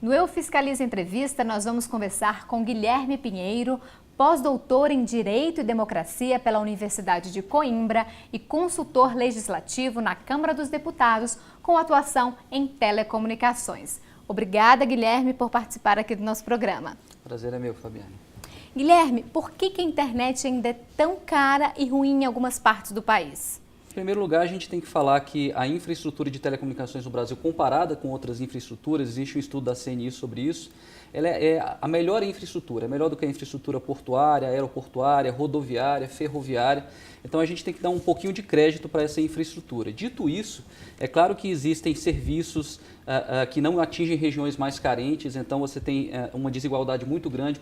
No Eu Fiscalizo Entrevista, nós vamos conversar com Guilherme Pinheiro, pós-doutor em Direito e Democracia pela Universidade de Coimbra e consultor legislativo na Câmara dos Deputados, com atuação em telecomunicações. Obrigada, Guilherme, por participar aqui do nosso programa. Prazer é meu, Fabiane. Guilherme, por que a internet ainda é tão cara e ruim em algumas partes do país? Em primeiro lugar, a gente tem que falar que a infraestrutura de telecomunicações no Brasil, comparada com outras infraestruturas, existe um estudo da CNI sobre isso, ela é a melhor infraestrutura, é melhor do que a infraestrutura portuária, aeroportuária, rodoviária, ferroviária. Então a gente tem que dar um pouquinho de crédito para essa infraestrutura. Dito isso, é claro que existem serviços que não atingem regiões mais carentes, então você tem uma desigualdade muito grande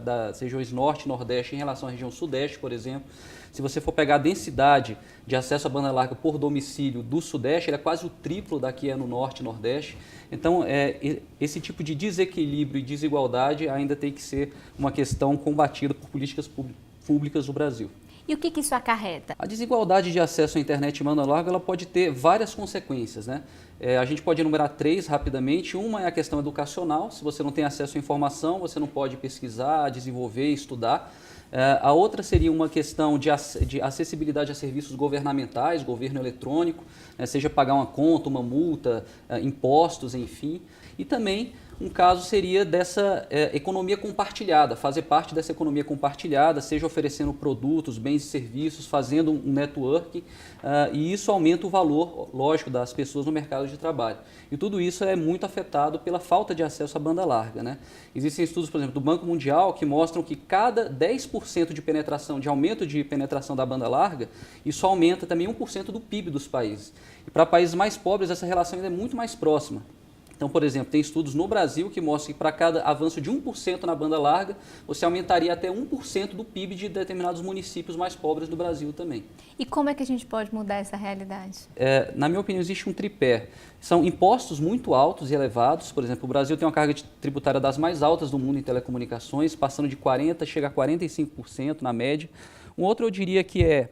das regiões norte e nordeste em relação à região sudeste, por exemplo. Se você for pegar a densidade de acesso à banda larga por domicílio do sudeste, ele é quase o triplo da que é no norte e nordeste. Então, esse tipo de desequilíbrio e desigualdade ainda tem que ser uma questão combatida por políticas públicas do Brasil. E o que isso acarreta? A desigualdade de acesso à internet em banda larga ela pode ter várias consequências, né? A gente pode enumerar 3 rapidamente. Uma é a questão educacional. Se você não tem acesso à informação, você não pode pesquisar, desenvolver, estudar. A outra seria uma questão de acessibilidade a serviços governamentais, governo eletrônico, seja pagar uma conta, uma multa, impostos, enfim. E também um caso seria dessa economia compartilhada, fazer parte dessa economia compartilhada, seja oferecendo produtos, bens e serviços, fazendo um networking, e isso aumenta o valor, lógico, das pessoas no mercado de trabalho. E tudo isso é muito afetado pela falta de acesso à banda larga, né? Existem estudos, por exemplo, do Banco Mundial que mostram que cada 10% de penetração, de aumento de penetração da banda larga, isso aumenta também 1% do PIB dos países. E para países mais pobres essa relação ainda é muito mais próxima. Então, por exemplo, tem estudos no Brasil que mostram que para cada avanço de 1% na banda larga, você aumentaria até 1% do PIB de determinados municípios mais pobres do Brasil também. E como é que a gente pode mudar essa realidade? Na minha opinião, existe um tripé. São impostos muito altos e elevados. Por exemplo, o Brasil tem uma carga tributária das mais altas do mundo em telecomunicações, passando de 40% chega a 45% na média. Um outro eu diria que é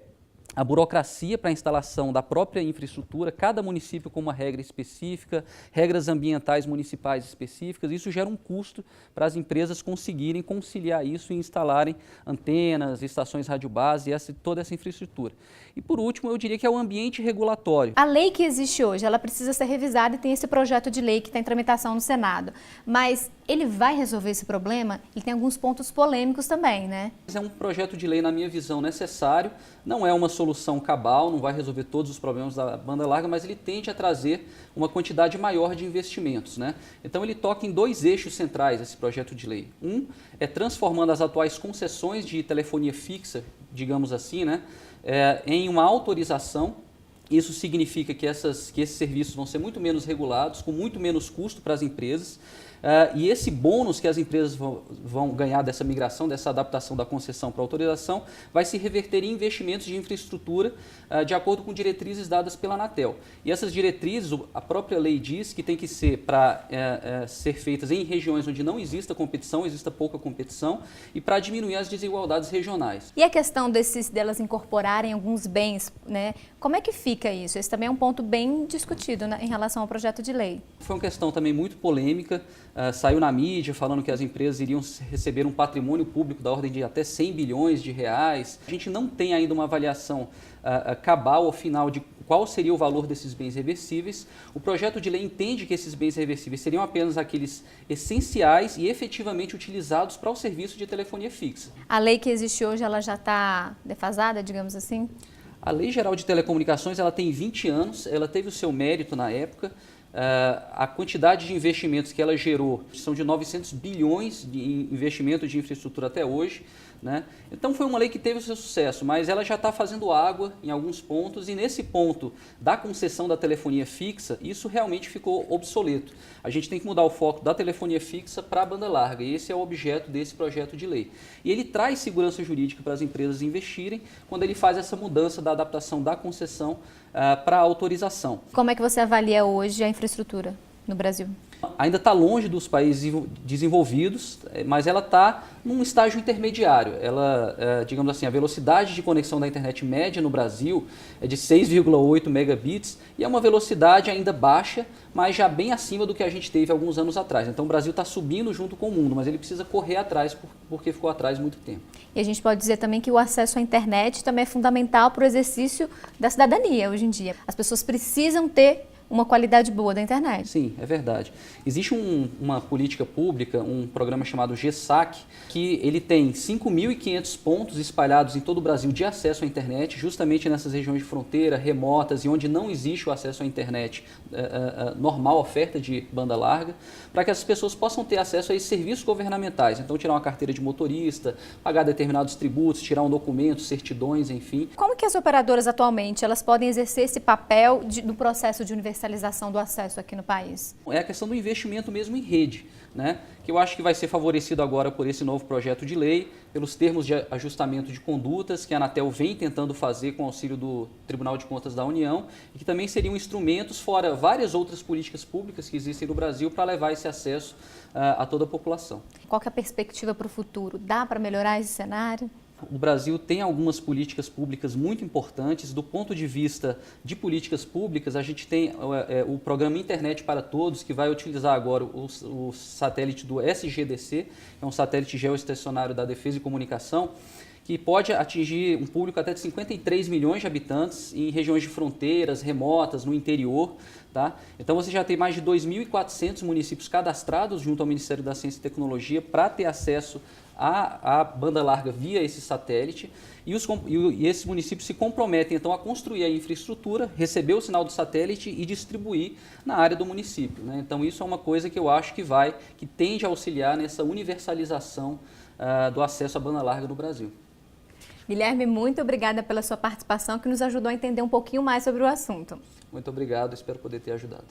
a burocracia para a instalação da própria infraestrutura, cada município com uma regra específica, regras ambientais municipais específicas, isso gera um custo para as empresas conseguirem conciliar isso e instalarem antenas, estações radiobase e toda essa infraestrutura. E por último, eu diria que é o ambiente regulatório. A lei que existe hoje, ela precisa ser revisada e tem esse projeto de lei que está em tramitação no Senado, mas ele vai resolver esse problema? Ele tem alguns pontos polêmicos também, né? É um projeto de lei, na minha visão, necessário, não é uma solução cabal, não vai resolver todos os problemas da banda larga, mas ele tende a trazer uma quantidade maior de investimentos, né? Então ele toca em 2 eixos centrais, esse projeto de lei. Um é transformando as atuais concessões de telefonia fixa, digamos assim, né, em uma autorização. Isso significa que esses serviços vão ser muito menos regulados, com muito menos custo para as empresas. E esse bônus que as empresas vão ganhar dessa migração, dessa adaptação da concessão para a autorização, vai se reverter em investimentos de infraestrutura de acordo com diretrizes dadas pela Anatel. E essas diretrizes, a própria lei diz que tem que ser para ser feitas em regiões onde não exista competição, exista pouca competição, e para diminuir as desigualdades regionais. E a questão delas incorporarem alguns bens, né? Como é que fica isso? Esse também é um ponto bem discutido, né, em relação ao projeto de lei. Foi uma questão também muito polêmica. Saiu na mídia falando que as empresas iriam receber um patrimônio público da ordem de até 100 bilhões de reais. A gente não tem ainda uma avaliação cabal ao final de qual seria o valor desses bens reversíveis. O projeto de lei entende que esses bens reversíveis seriam apenas aqueles essenciais e efetivamente utilizados para o serviço de telefonia fixa. A lei que existe hoje, ela já está defasada, digamos assim? A Lei Geral de Telecomunicações ela tem 20 anos, ela teve o seu mérito na época. A quantidade de investimentos que ela gerou são de 900 bilhões de investimento de infraestrutura até hoje, né? Então foi uma lei que teve o seu sucesso, mas ela já está fazendo água em alguns pontos e nesse ponto da concessão da telefonia fixa, isso realmente ficou obsoleto. A gente tem que mudar o foco da telefonia fixa para a banda larga e esse é o objeto desse projeto de lei. E ele traz segurança jurídica para as empresas investirem quando ele faz essa mudança da adaptação da concessão para a autorização. Como é que você avalia hoje a infraestrutura no Brasil? Ainda está longe dos países desenvolvidos, mas ela está num estágio intermediário. Ela, digamos assim, a velocidade de conexão da internet média no Brasil é de 6,8 megabits e é uma velocidade ainda baixa, mas já bem acima do que a gente teve alguns anos atrás. Então o Brasil está subindo junto com o mundo, mas ele precisa correr atrás porque ficou atrás muito tempo. E a gente pode dizer também que o acesso à internet também é fundamental para o exercício da cidadania hoje em dia. As pessoas precisam ter uma qualidade boa da internet. Sim, é verdade. Existe uma política pública, um programa chamado GSAC, que ele tem 5.500 pontos espalhados em todo o Brasil de acesso à internet, justamente nessas regiões de fronteira, remotas e onde não existe o acesso à internet normal, oferta de banda larga, para que as pessoas possam ter acesso a esses serviços governamentais. Então, tirar uma carteira de motorista, pagar determinados tributos, tirar um documento, certidões, enfim. Como que as operadoras atualmente elas podem exercer esse papel no processo de universalização do acesso aqui no país? É a questão do investimento mesmo em rede, né? Que eu acho que vai ser favorecido agora por esse novo projeto de lei, pelos termos de ajustamento de condutas que a Anatel vem tentando fazer com auxílio do Tribunal de Contas da União e que também seriam instrumentos, fora várias outras políticas públicas que existem no Brasil, para levar esse acesso a toda a população. Qual que é a perspectiva para o futuro? Dá para melhorar esse cenário? O Brasil tem algumas políticas públicas muito importantes. Do ponto de vista de políticas públicas, a gente tem o programa Internet para Todos, que vai utilizar agora o satélite do SGDC, é um satélite geoestacionário da Defesa e Comunicação, que pode atingir um público até de 53 milhões de habitantes em regiões de fronteiras, remotas, no interior. Tá? Então você já tem mais de 2.400 municípios cadastrados junto ao Ministério da Ciência e Tecnologia para ter acesso à banda larga via esse satélite e esses municípios se comprometem então a construir a infraestrutura, receber o sinal do satélite e distribuir na área do município, né? Então isso é uma coisa que eu acho que tende a auxiliar nessa universalização do acesso à banda larga no Brasil. Guilherme, muito obrigada pela sua participação que nos ajudou a entender um pouquinho mais sobre o assunto. Muito obrigado, espero poder ter ajudado.